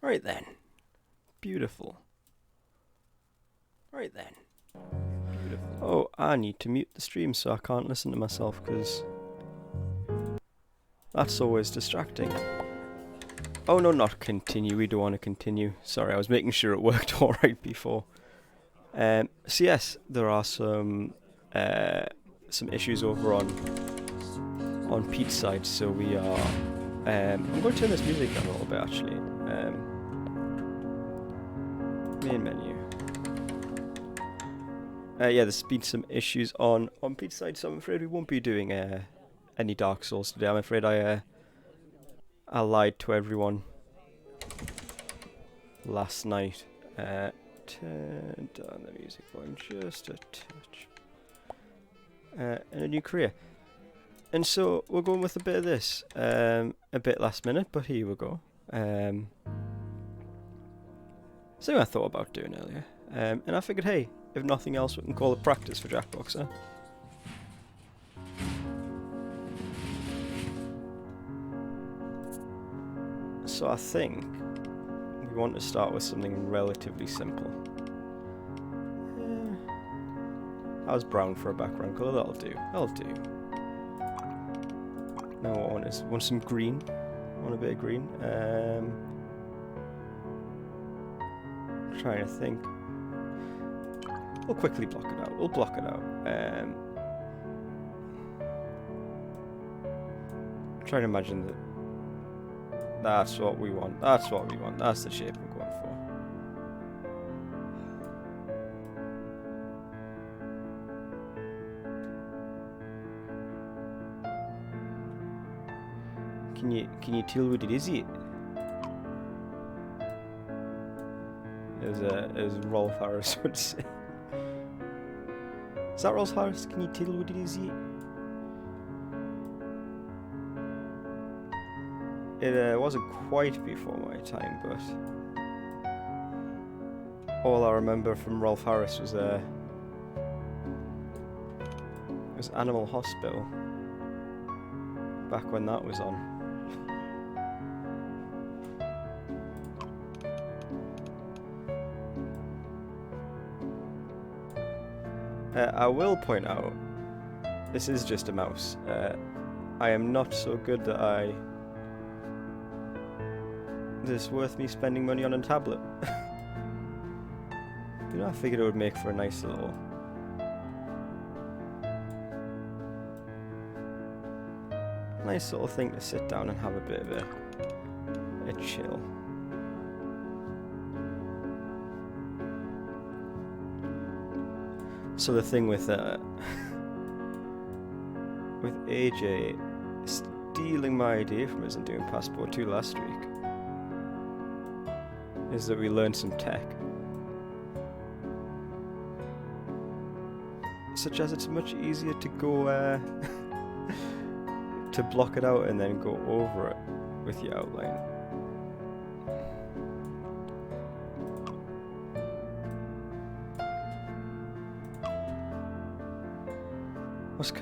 Right then. Beautiful. Right then. Beautiful. Oh, I need to mute the stream so I can't listen to myself, because that's always distracting. Oh no, not continue. We don't want to continue. Sorry, I was making sure it worked alright before. So yes, there are some issues over on Pete's side, so we are... I'm going to turn this music down a little bit, actually. Main menu. Yeah, there's been some issues on Pete's side, so I'm afraid we won't be doing any Dark Souls today. I'm afraid I lied to everyone last night. Turn down the music volume just a touch. And a new career. And so we're going with a bit of this. A bit last minute, but here we go. Something I thought about doing earlier. And I figured, hey, if nothing else, we can call it practice for Jackbox, huh? So I think we want to start with something relatively simple. How's brown for a background colour? That'll do. That'll do. Now what I want is some green. I want a bit of green. Trying to think. We'll quickly block it out. We'll block it out. Trying to imagine that that's what we want. That's what we want. That's the shape we're going for. Can you tell what it is yet? As Rolf Harris would say. Is that Rolf Harris? Can you tell what it is yet? It wasn't quite before my time, but all I remember from Rolf Harris was Animal Hospital back when that was on. I will point out, this is just a mouse. I am not so good that it's worth me spending money on a tablet. You know, I figured it would make for a nice little... thing to sit down and have a bit of a chill. So the thing with AJ stealing my idea from us and doing Passportout last week is that we learned some tech. Such as it's much easier to go to block it out and then go over it with your outline. What's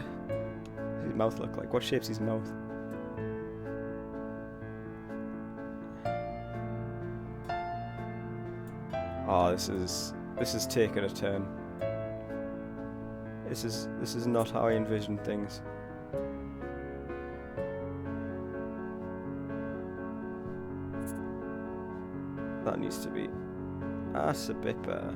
his mouth look like? What shape's his mouth? Oh, this is taking a turn. This is not how I envisioned things. That needs to be... That's a bit better.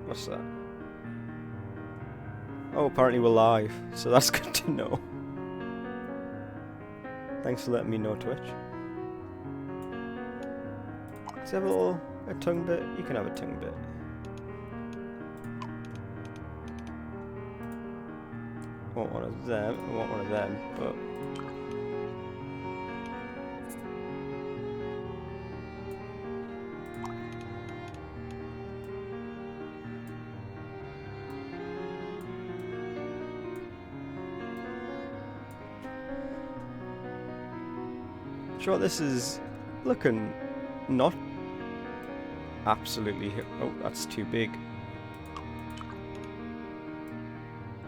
What's that? Oh, apparently we're live, so that's good to know. Thanks for letting me know, Twitch. Does it have a tongue bit? You can have a tongue bit. I want one of them, but... Sure, this is looking not absolutely... Oh, that's too big.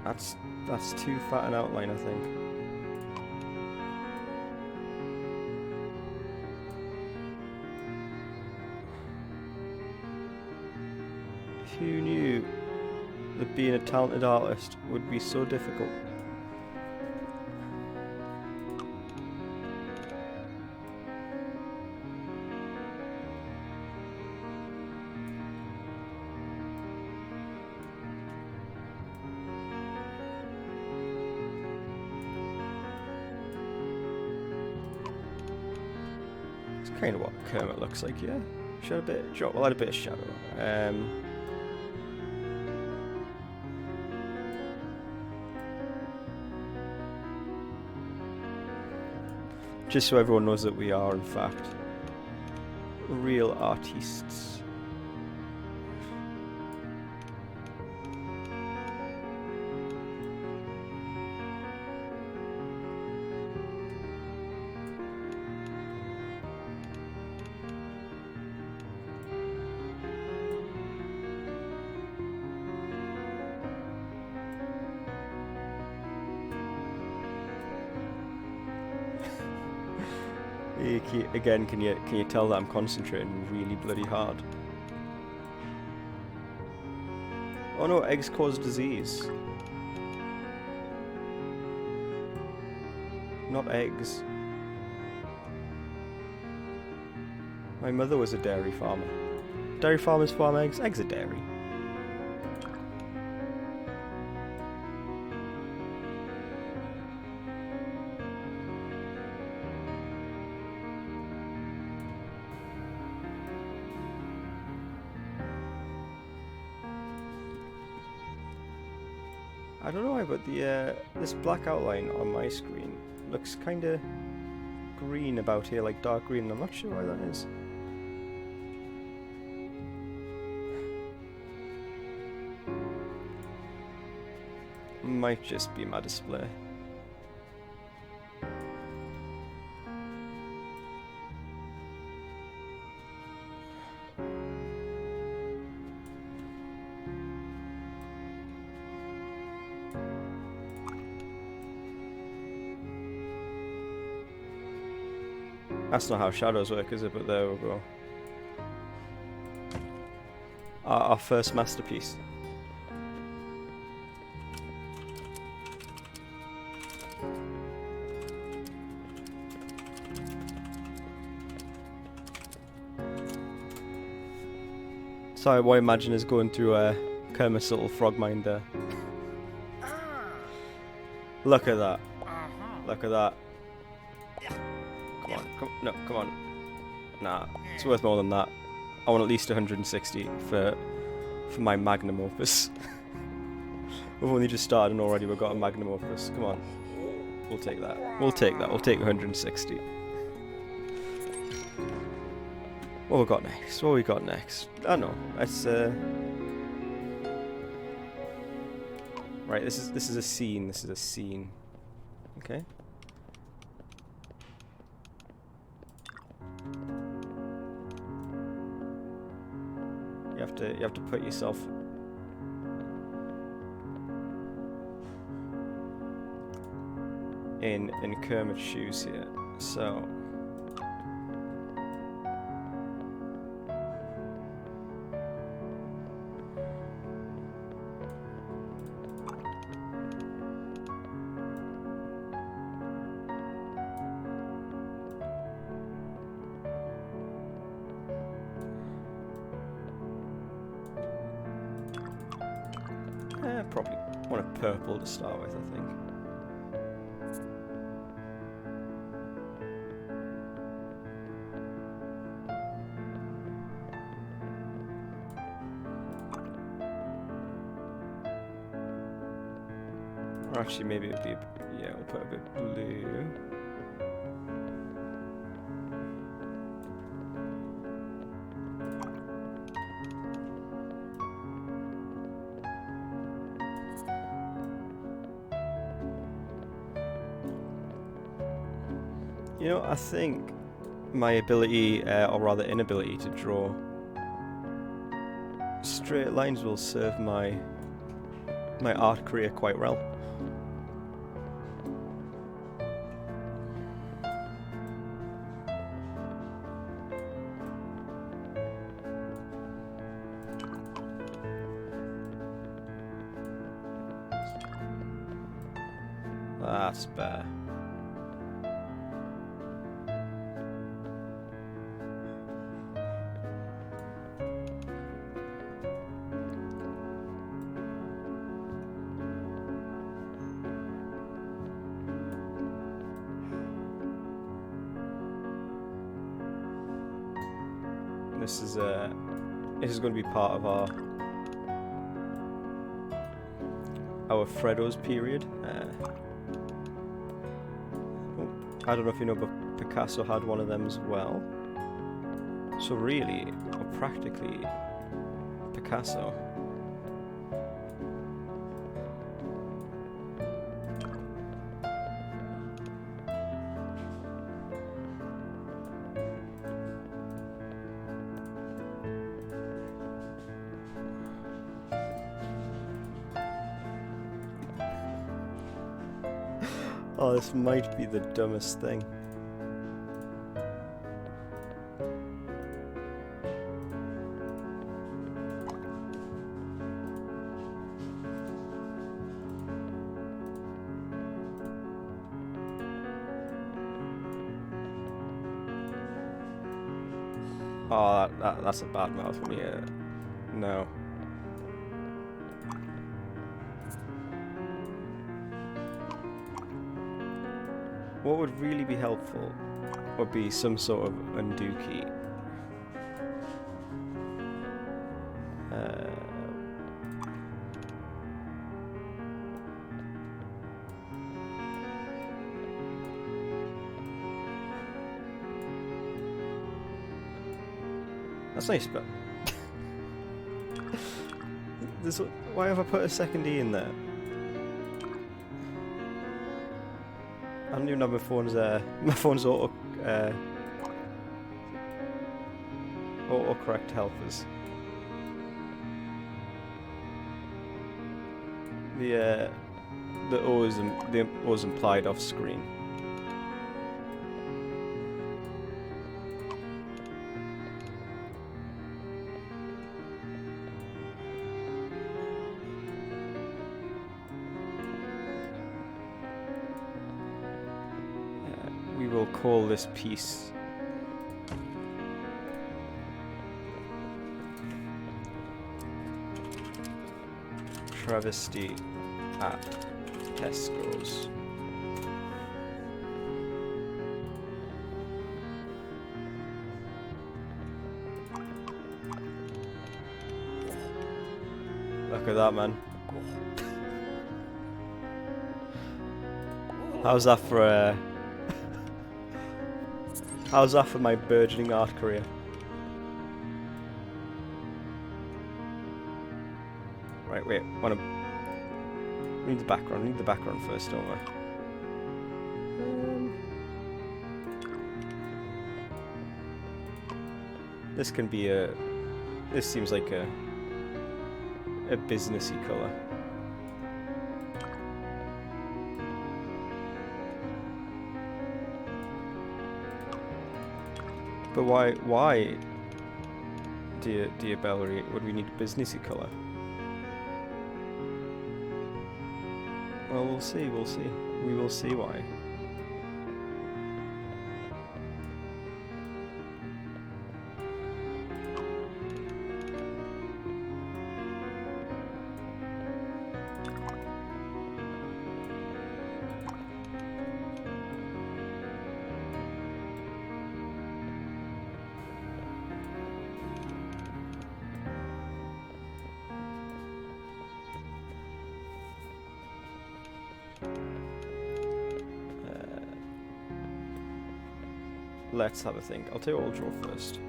That's too fat an outline, I think. Who knew that being a talented artist would be so difficult? It's kind of what Kermit looks like, yeah. Should add a bit, we'll add a bit of shadow. Just so everyone knows that we are, in fact, real artists. Again, can you tell that I'm concentrating really bloody hard? Oh no, eggs cause disease. Not eggs. My mother was a dairy farmer. Dairy farmers farm eggs. Eggs are dairy. I don't know why, but the this black outline on my screen looks kind of green about here, like dark green, and I'm not sure why that is. Might just be my display. That's not how shadows work, is it? But there we go. Our first masterpiece. Sorry, what I imagine is going through Kermit's little frog mind there. Look at that. Look at that. Come on. Nah, it's worth more than that. I want at least 160 for my magnum opus. We've only just started and already we've got a magnum opus. Come on. We'll take that. We'll take 160. What we got next? I don't know. Let's right, this is a scene. Okay. You have to put yourself in Kermit's shoes here. So probably want a purple to start with, I think. Or actually, maybe it would be, yeah, we'll put a bit blue. You know, I think my ability, or rather inability to draw straight lines will serve my my art career quite well. That's better. This is going to be part of our Freddo's period. I don't know if you know, but Picasso had one of them as well. So really, or practically, Picasso. Oh, this might be the dumbest thing. Oh, that's a bad mouth for me. No. What would really be helpful would be some sort of undo key. That's nice, but why have I put a second E in there? I don't even have my phone's autocorrect helpers. The O is implied off screen. We will call this piece Travesty at Tesco's. Look at that, man. How's that for how's that for my burgeoning art career? Right, wait, we need the background. We need the background first, don't we? This can be this seems like a businessy colour. But why, dear Belry, would we need a businessy colour? Well, we'll see. We will see why. Let's have a think. I'll tell you what I'll draw first.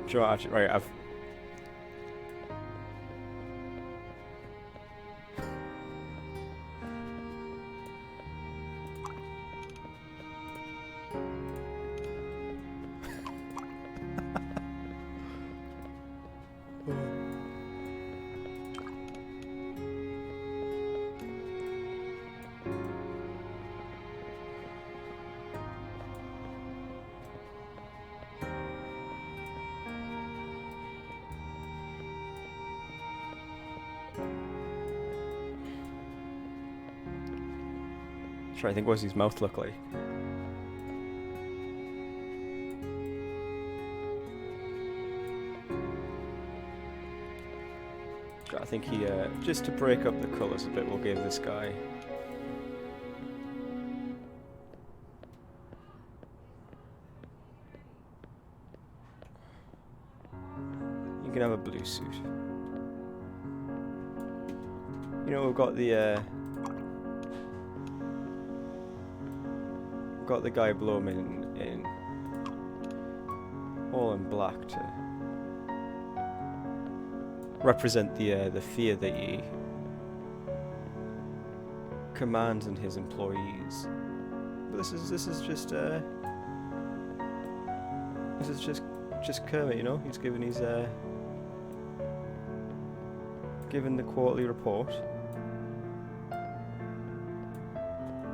Sure, actually, right, I've... Sure, I think what does his mouth look like? Sure, I think he, just to break up the colours a bit, we'll give this guy... You can have a blue suit. You know, we've got the guy below him in all in black to represent the fear that he commands in his employees. But this is just Kermit, you know. He's given his given the quarterly report,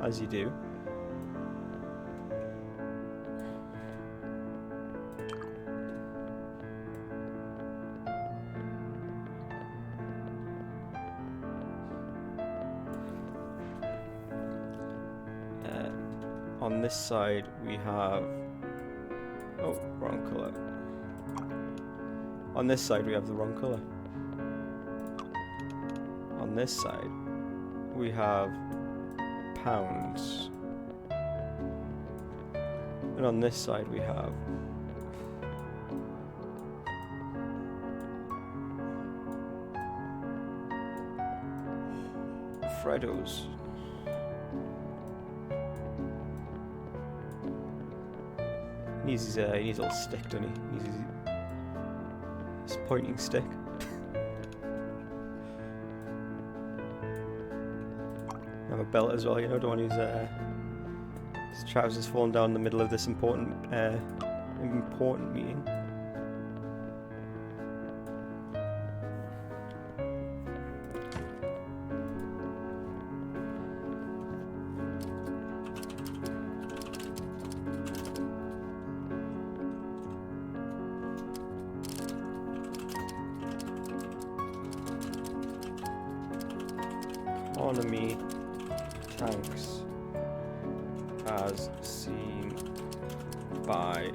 as you do. On this side we have... Oh, wrong colour. On this side we have the wrong colour. On this side we have pounds. And on this side we have Freddos. He needs a little stick, doesn't he? He needs his pointing stick. Have a belt as well, you know, don't want his trousers falling down in the middle of this important meeting. Economy tanks as seen by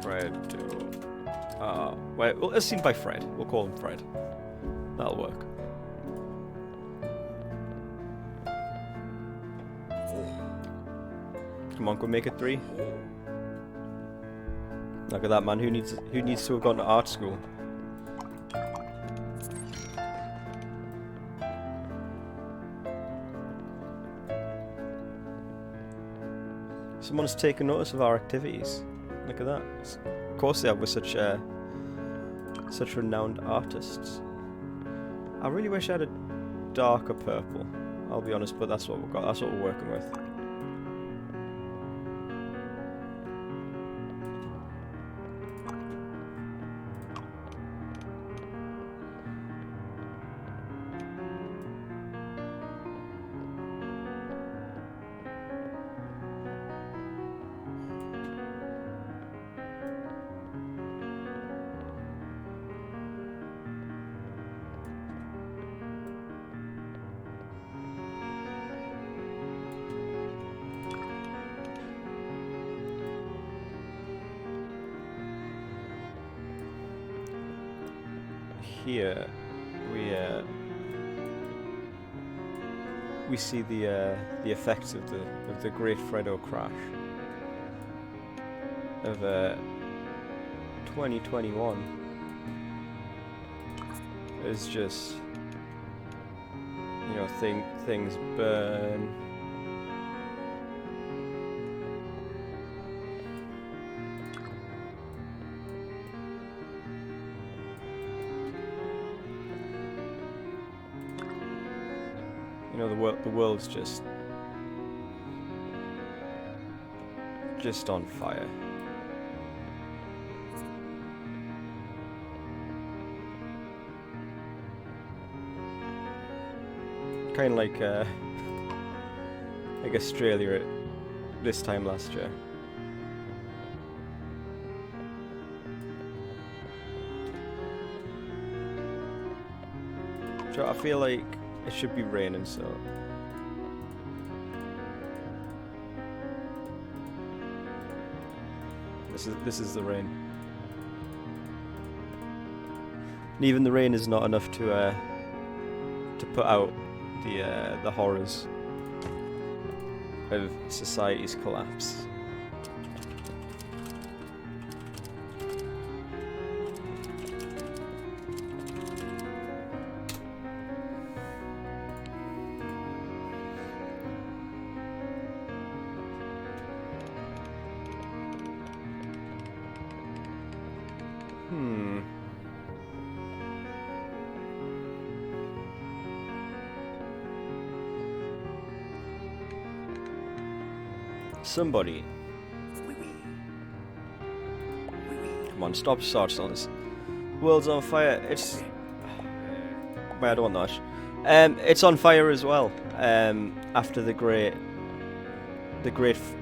Fred. Well, as seen by Fred. We'll call him Fred. That'll work. Come on, go make it 3. Look at that, man. Who needs to have gone to art school? Someone's taken notice of our activities. Look at that. Of course they have. We're such renowned artists. I really wish I had a darker purple, I'll be honest, but that's what we've got. That's what we're working with. Here we see the effects of the Great Freddo crash of 2021. It's just, you know, things burn. You know, the world's just on fire. Kind of like Australia at this time last year. So I feel like it should be raining, so this is the rain. And even the rain is not enough to put out the horrors of society's collapse. Somebody. Come on, stop starting on this. World's on fire. It's. Wait, I don't want that. It's on fire as well. After the great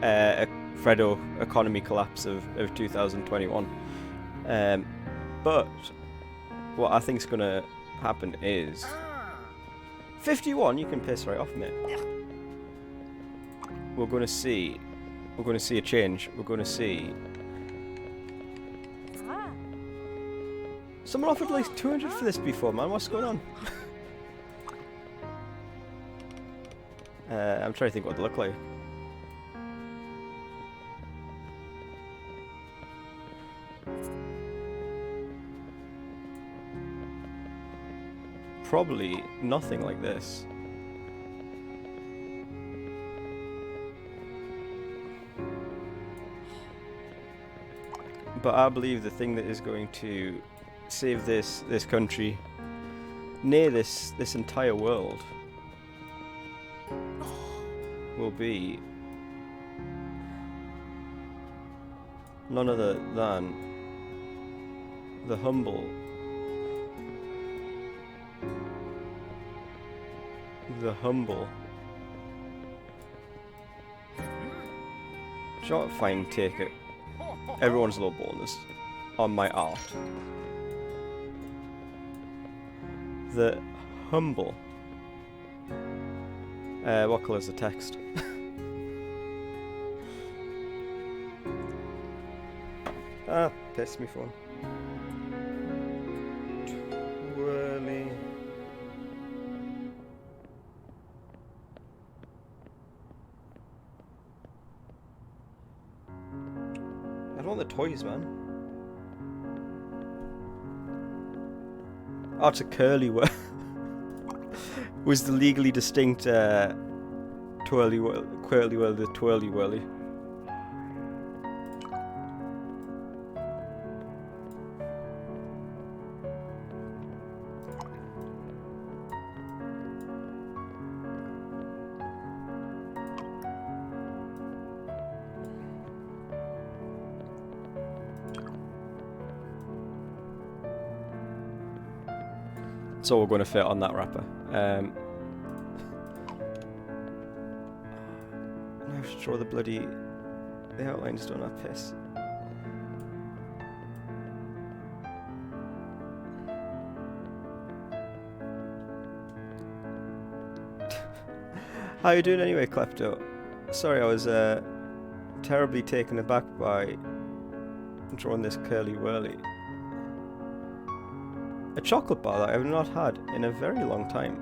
Fredo economy collapse of 2021. But what I think is going to happen is 51. You can piss right off, mate. We're going to see a change. We're going to see. Someone offered like 200 for this before, man. What's going on? I'm trying to think what they look like. Probably nothing like this. But I believe the thing that is going to save this country, near this entire world, will be none other than the humble, short fine take it. Everyone's low bonus on my art. The humble. What colour is the text? Piss me phone. Twirly. I don't want the toys, man. Oh, it's a curly whirl. Was the legally distinct twirly whirly the twirly whirly? It's all going to fit on that wrapper. Now I have to draw the outlines don't have piss. How you doing anyway, Klepto? Sorry, I was terribly taken aback by drawing this curly whirly. A chocolate bar that I have not had in a very long time.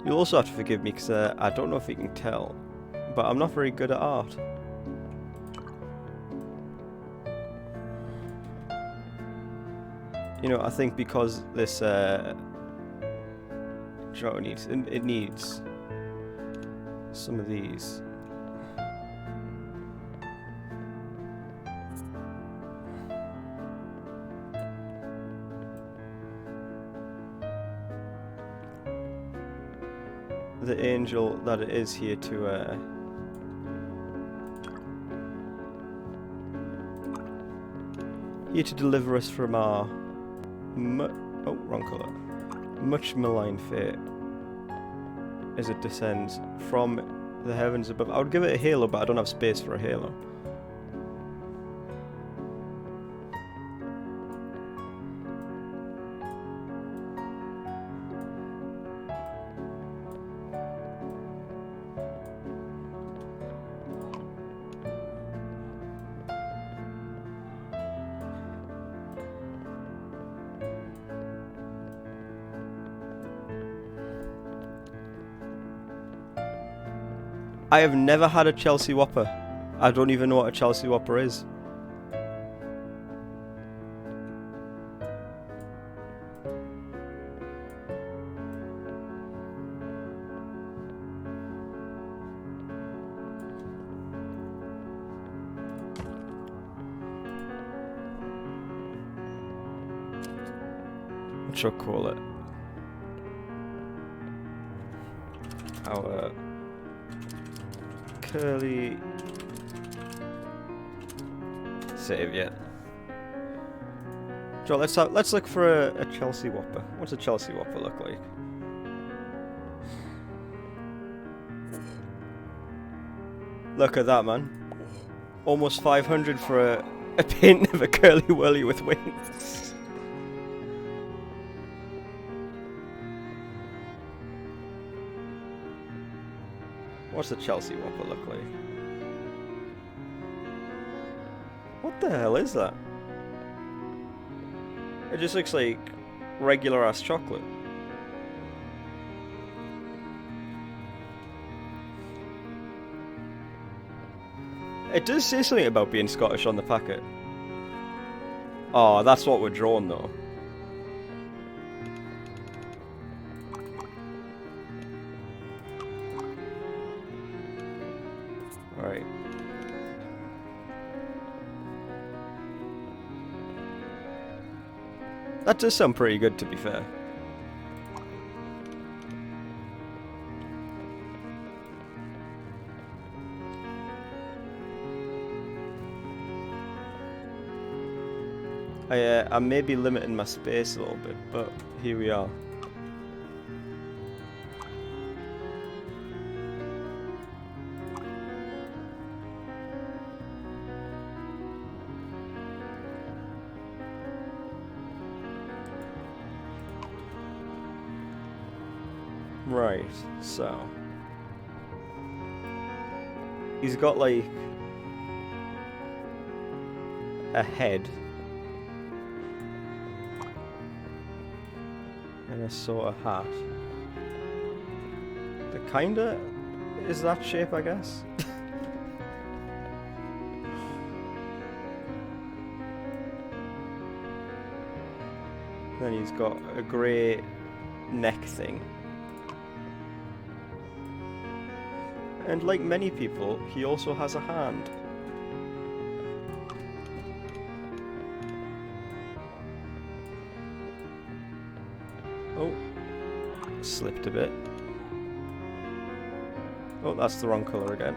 You'll also have to forgive me because I don't know if you can tell, but I'm not very good at art. You know, I think because this show it needs some of these. the angel that it is here to deliver us from our wrong colour. Much maligned fate as it descends from the heavens above. I would give it a halo, but I don't have space for a halo. I have never had a Chelsea Whopper. I don't even know what a Chelsea Whopper is. What should I call it? Our curly save yet. Joe, let's look for a Chelsea Whopper. What's a Chelsea Whopper look like? Look at that, man. Almost 500 for a paint of a curly whirly with wings. What's the Chelsea Whopper look like? What the hell is that? It just looks like regular ass chocolate. It does say something about being Scottish on the packet. Oh, that's what we're drawn though. Alright. That does sound pretty good, to be fair. I may be limiting my space a little bit, but here we are. Right, so he's got like a head and a sort of hat that kinda is that shape, I guess. Then he's got a grey neck thing. And like many people, he also has a hand. Oh, slipped a bit. Oh, that's the wrong colour again.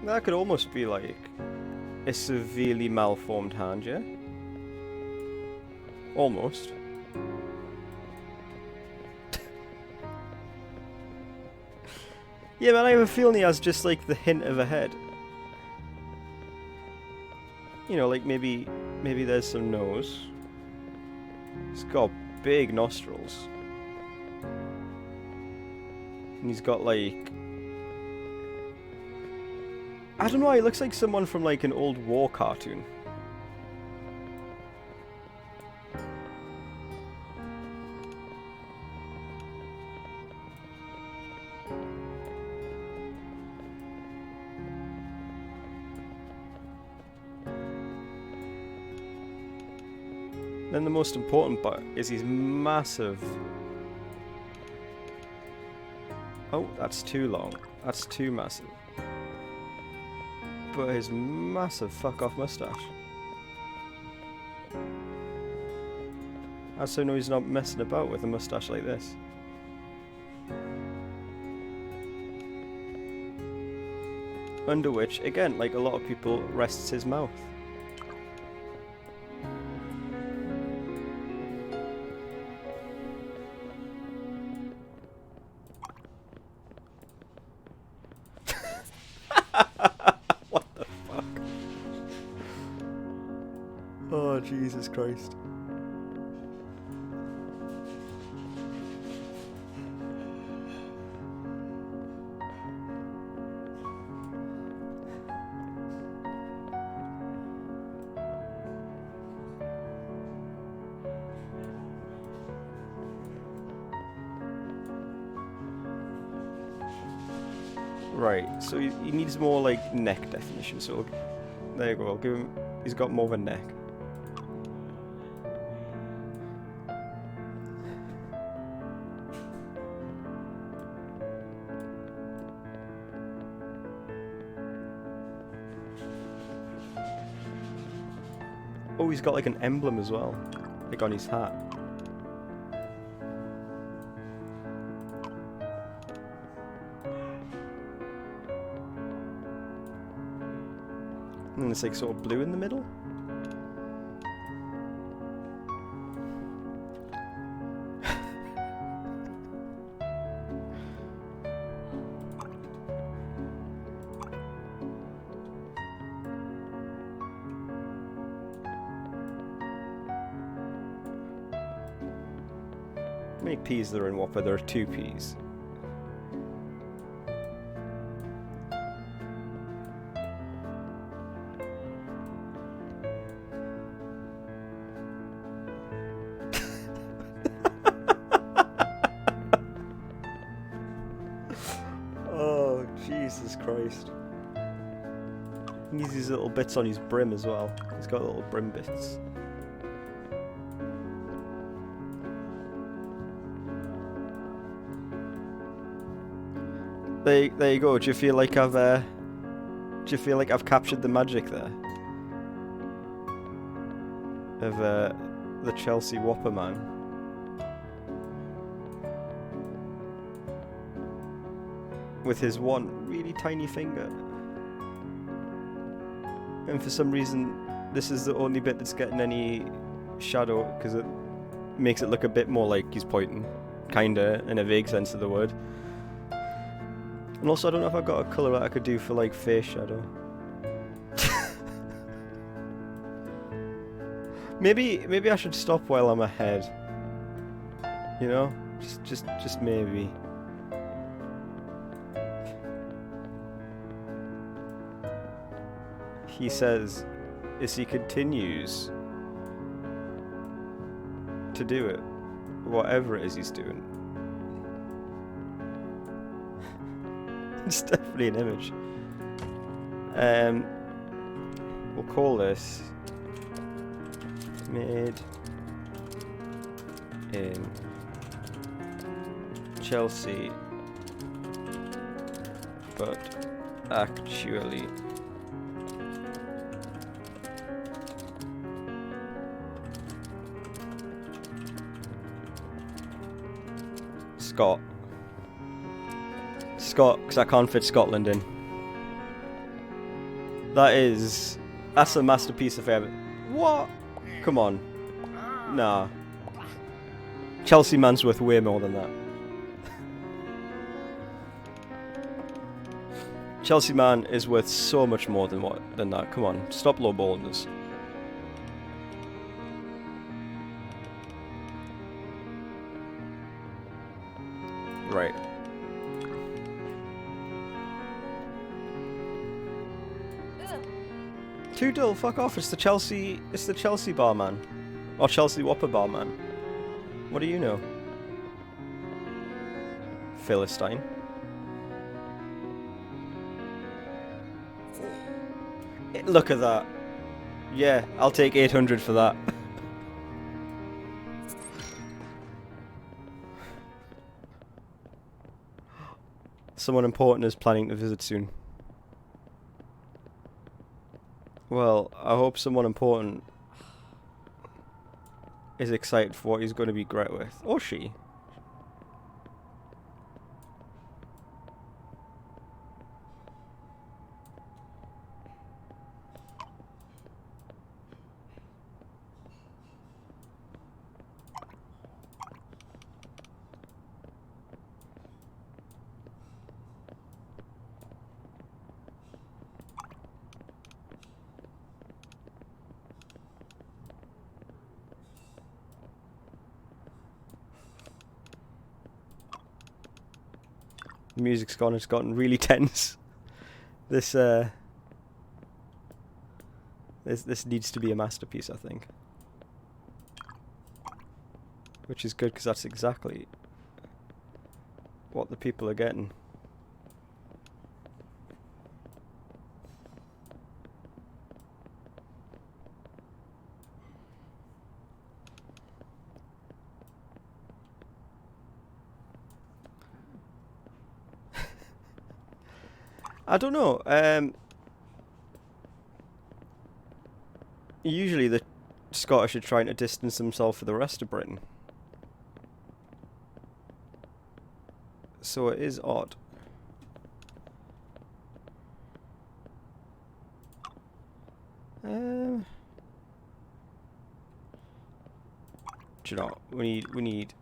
That could almost be like a severely malformed hand, yeah? Almost. Yeah, man, I have a feeling he has just like the hint of a head. You know, like maybe there's some nose. He's got big nostrils. And he's got like... I don't know, he looks like someone from like an old war cartoon. Then the most important part is he's massive. Oh, that's too long. That's too massive. But his massive fuck off mustache. I so know he's not messing about with a mustache like this. Under which, again, like a lot of people, rests his mouth. What the fuck? Oh, Jesus Christ. Right, so he needs more like neck definition, so there you go, I'll give him, he's got more of a neck. Oh, he's got like an emblem as well, like on his hat. And it's like sort of blue in the middle. How many P's there are in Whopper? There are 2 P's. Oh, Jesus Christ. He needs these little bits on his brim as well. He's got little brim bits. There you go. Do you feel like I've captured the magic there? Of the Chelsea Whopper man. With his one really tiny finger. And for some reason, this is the only bit that's getting any shadow, because it makes it look a bit more like he's pointing. Kinda, in a vague sense of the word. And also, I don't know if I've got a colour that I could do for, like, face shadow. Maybe I should stop while I'm ahead. You know? Just maybe. He says, as he continues to do it, whatever it is he's doing. It's definitely an image. We'll call this made in Chelsea, but actually Scott, because I can't fit Scotland in. That's a masterpiece if ever. What? Come on. Nah. Chelsea man's worth way more than that. Chelsea man is worth so much more than that. Come on, stop lowballing us. Right. Too dull, fuck off, it's the Chelsea barman. Or Chelsea Whopper barman. What do you know? Philistine. Look at that. Yeah, I'll take 800 for that. Someone important is planning to visit soon. Well, I hope someone important is excited for what he's going to be great with. Or she. The music's gone, it's gotten really tense. This needs to be a masterpiece, I think. Which is good, because that's exactly what the people are getting. I don't know. Usually the Scottish are trying to distance themselves from the rest of Britain. So it is odd. Do you know, we need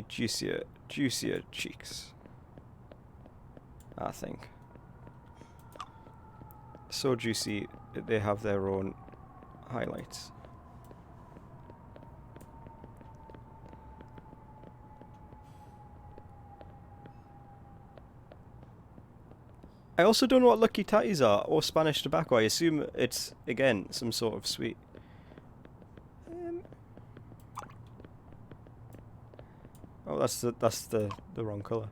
juicier cheeks, I think. So juicy that they have their own highlights. I also don't know what lucky tatties are, or Spanish tobacco. I assume it's, again, some sort of sweet. Oh, that's the wrong colour.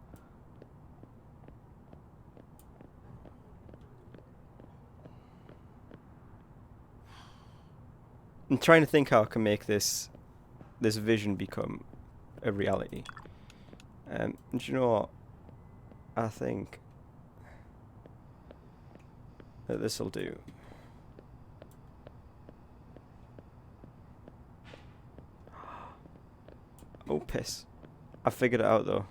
I'm trying to think how I can make this vision become a reality. And you know what? I think that this'll do. Oh, piss. I figured it out, though.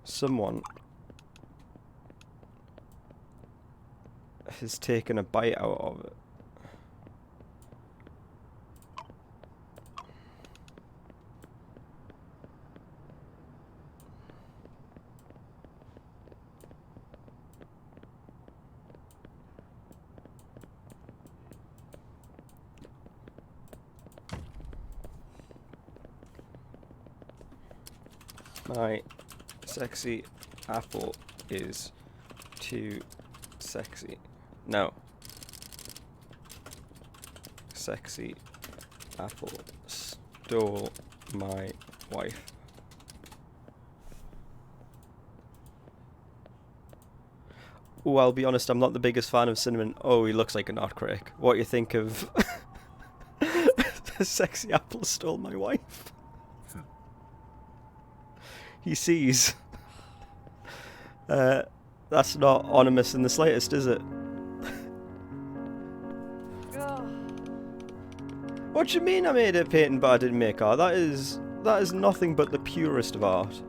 Someone has taken a bite out of it. My sexy apple is too sexy. No. Sexy apple stole my wife. Oh, I'll be honest, I'm not the biggest fan of cinnamon. Oh, he looks like a nutcrack. What do you think of the sexy apple stole my wife? He sees. That's not ominous in the slightest, is it? What do you mean I made a painting but I didn't make art? That is nothing but the purest of art.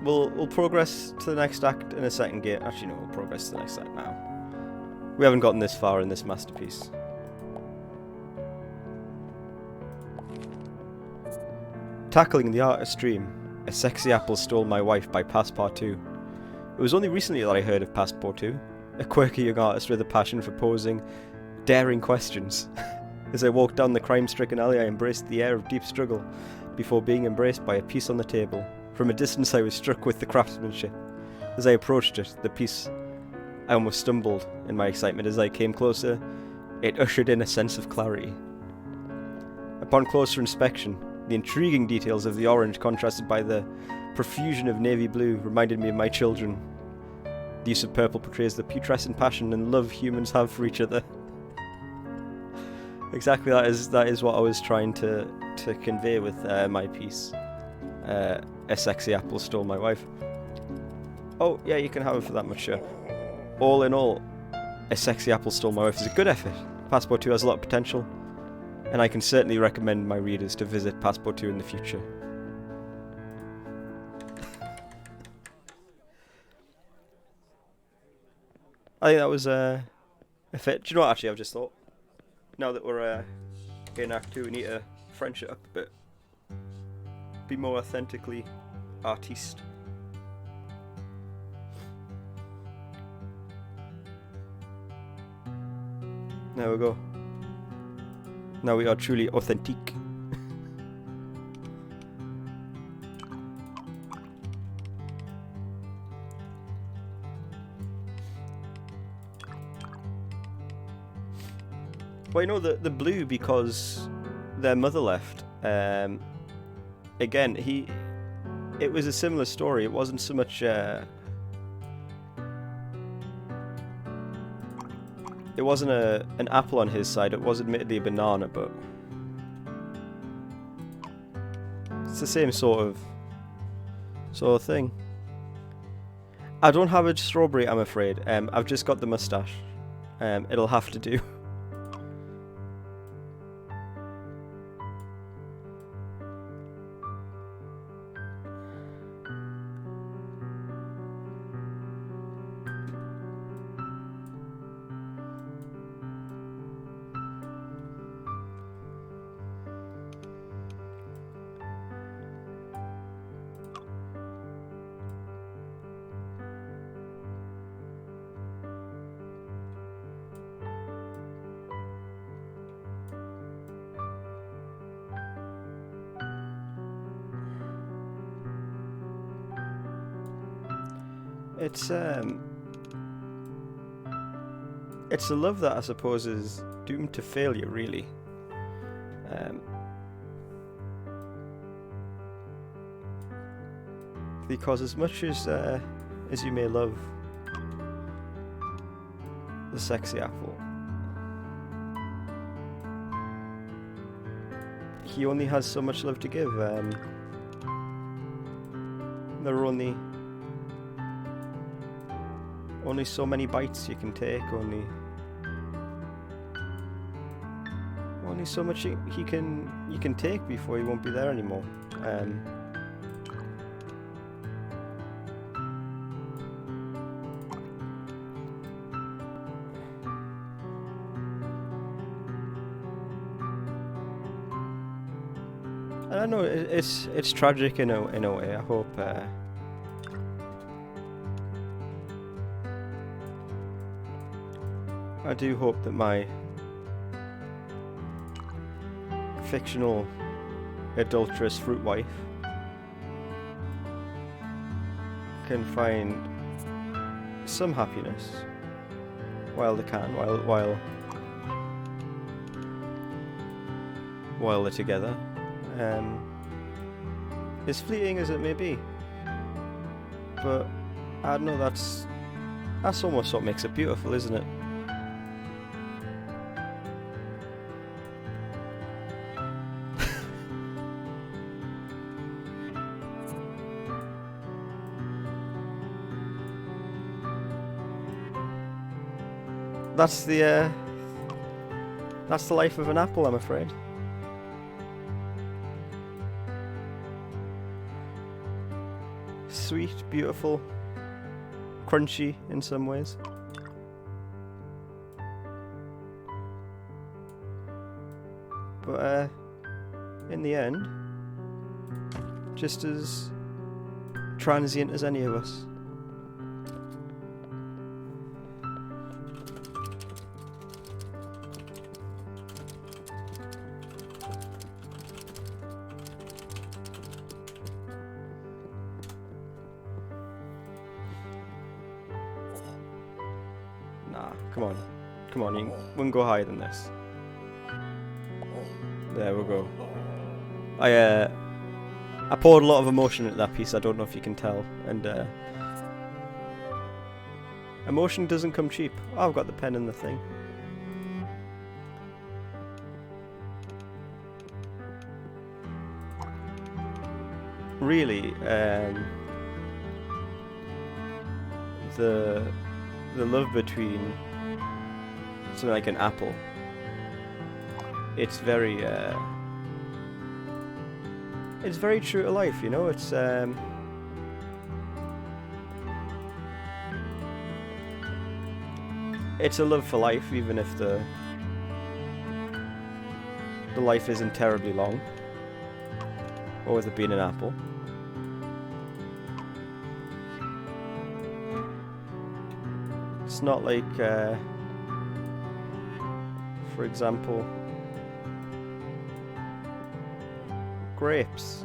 We'll progress to the next act in a second, Gate. Actually, no, we'll progress to the next act now. We haven't gotten this far in this masterpiece. Tackling the artist dream. A sexy apple stole my wife by Passportout. It was only recently that I heard of Passportout, a quirky young artist with a passion for posing daring questions. As I walked down the crime-stricken alley, I embraced the air of deep struggle before being embraced by a piece on the table. From a distance, I was struck with the craftsmanship. As I approached it, I almost stumbled in my excitement as I came closer. It ushered in a sense of clarity. Upon closer inspection, the intriguing details of the orange contrasted by the profusion of navy blue reminded me of my children. The use of purple portrays the putrescent passion and love humans have for each other. Exactly, that is what I was trying to convey with my piece. A sexy apple stole my wife. Oh, yeah, you can have it for that much, sure. All in all, a sexy apple stole my wife is a good effort. Passportout has a lot of potential, and I can certainly recommend my readers to visit Passportout in the future. I think that was a fit. Do you know what, actually, I've just thought? Now that we're in Act 2, we need to French it up a bit. Be more authentically artiste. There we go. Now we are truly authentique. Well, you know, the blue, because their mother left. Again, it was a similar story. It wasn't so much. It wasn't an apple on his side. It was admittedly a banana, but it's the same sort of thing. I don't have a strawberry, I'm afraid. I've just got the mustache. It'll have to do. It's a love that I suppose is doomed to failure, really. Because as much as you may love the sexy apple, he only has so much love to give. There are only so many bites you can take, only so much you can take before he won't be there anymore. And I know it's tragic in a way. I hope. I do hope that my fictional adulterous fruit wife can find some happiness while they can, while they're together. As fleeting as it may be, but I don't know. That's almost what makes it beautiful, isn't it? That's the life of an apple, I'm afraid. Sweet, beautiful, crunchy in some ways. But in the end, just as transient as any of us. come on. Come on, you wouldn't go higher than this. There we go. I poured a lot of emotion into that piece, I don't know if you can tell. And, emotion doesn't come cheap. Oh, I've got the pen and the thing. Really, the love between something like an apple, it's very true to life, you know. It's a love for life, even if the life isn't terribly long, or with it being an apple. It's not like, for example, grapes,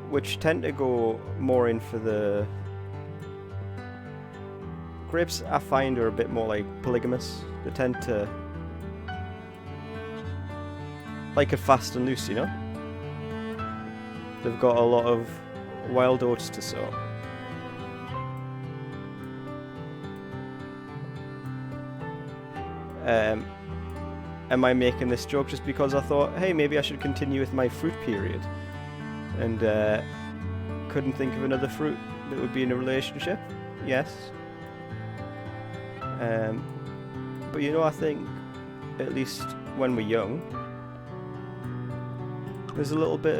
which tend to go more in for the... Grapes, I find, are a bit more like polygamous. They tend to like it fast and loose, you know? They've got a lot of wild oats to sow. Am I making this joke just because I thought, hey, maybe I should continue with my fruit period, and couldn't think of another fruit that would be in a relationship? Yes. But you know, I think, at least when we're young, there's a little bit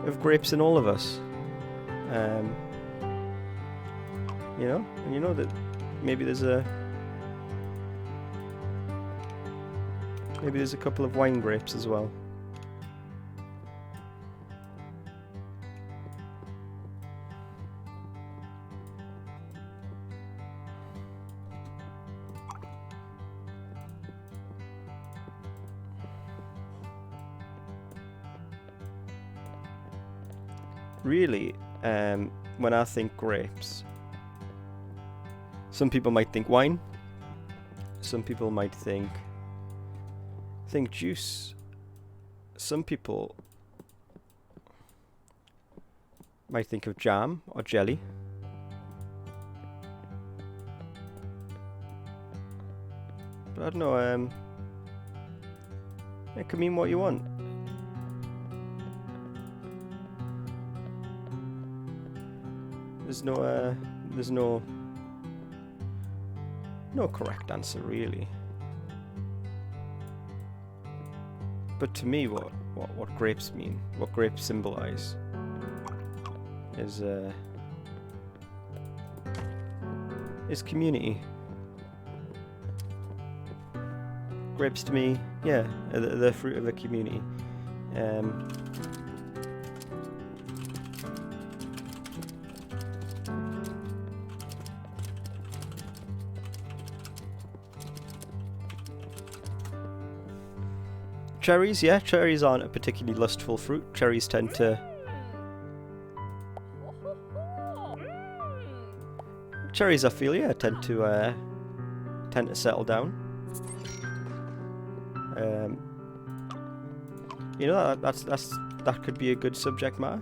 of grapes in all of us. You know, and you know that maybe there's a couple of wine grapes as well. Really, when I think grapes, some people might think wine, some people might think juice, some people might think of jam or jelly. But I don't know, it can mean what you want. There's no correct answer, really. But to me, what grapes mean, what grapes symbolize, is community. Grapes to me, yeah, are the fruit of a community. Cherries, yeah, cherries aren't a particularly lustful fruit. Cherries tend to... Cherries, I feel, yeah, tend to settle down. You know, that could be a good subject matter.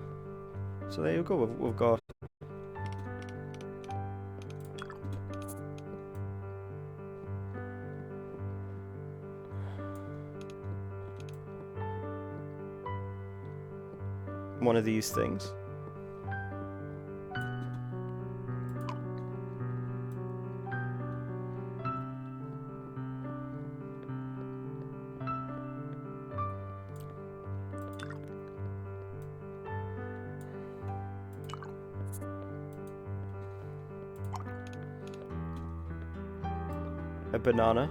So there you go. We've got one of these things. A banana.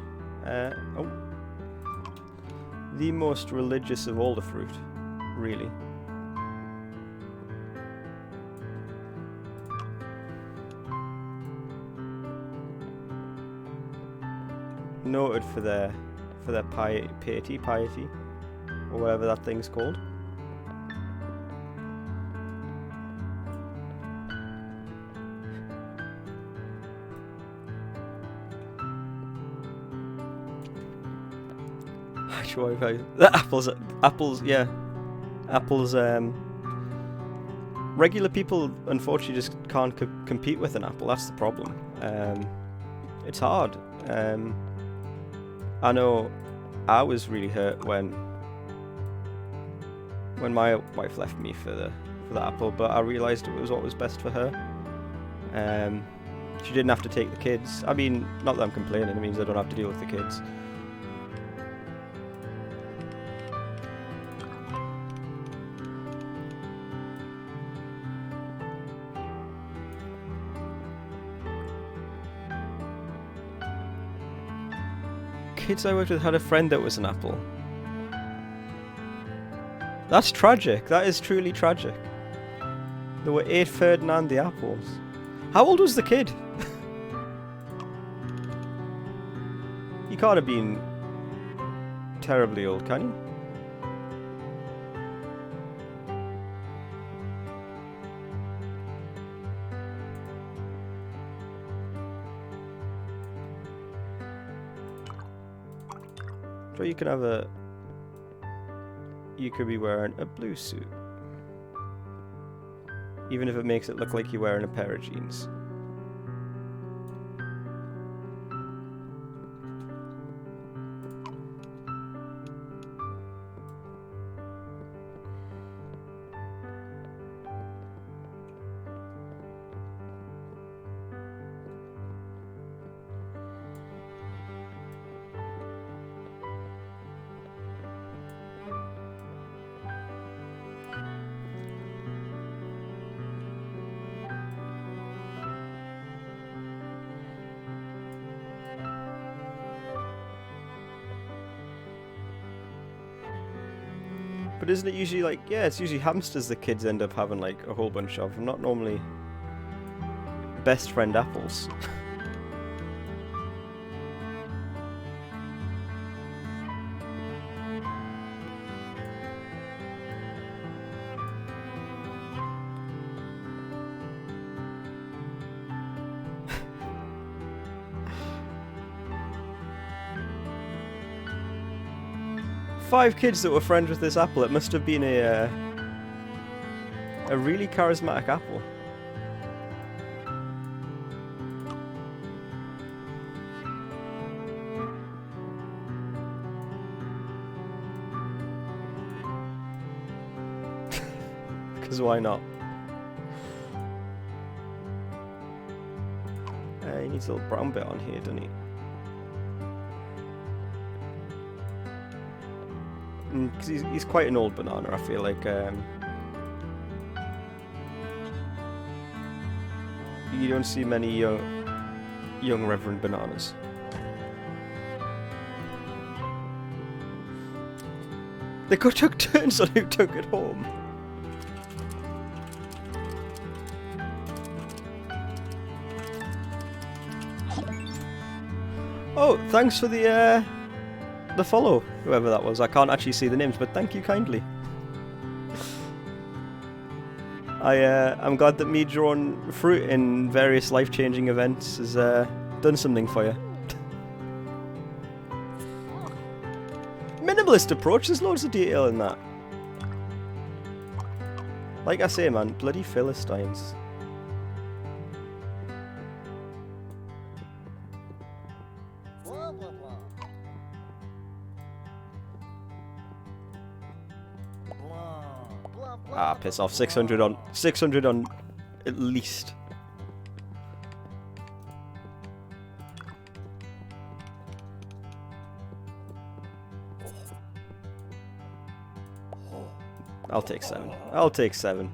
The most religious of all the fruit, really. Noted for their piety, or whatever that thing's called. Scratch Wi-Fi. The apples, yeah. Apples, regular people, unfortunately, just can't compete with an Apple. That's the problem. It's hard. I know I was really hurt when my wife left me for the Apple, but I realised it was what was best for her. She didn't have to take the kids. I mean, not that I'm complaining, it means I don't have to deal with the kids. Kids I worked with had a friend that was an Apple. That's tragic. That is truly tragic. There were 8 Ferdinand the Apples. How old was the kid? He can't have been terribly old, can he? So you can have a... You could be wearing a blue suit. Even if it makes it look like you're wearing a pair of jeans. But isn't it usually like, yeah, it's usually hamsters the kids end up having like a whole bunch of, not normally best friend apples. Five kids that were friends with this apple. It must have been a really charismatic apple. Because why not? He needs a little brown bit on here, doesn't he? Because he's quite an old banana, I feel like. You don't see many young Reverend bananas. They took turns on who took it home. Oh, thanks for the follow, whoever that was. I can't actually see the names, but thank you kindly. I'm glad that me drawing fruit in various life-changing events has done something for you. Minimalist approach, there's loads of detail in that. Like I say, man, bloody Philistines. Ah, piss off. 600 on at least. I'll take 7. I'll take 7.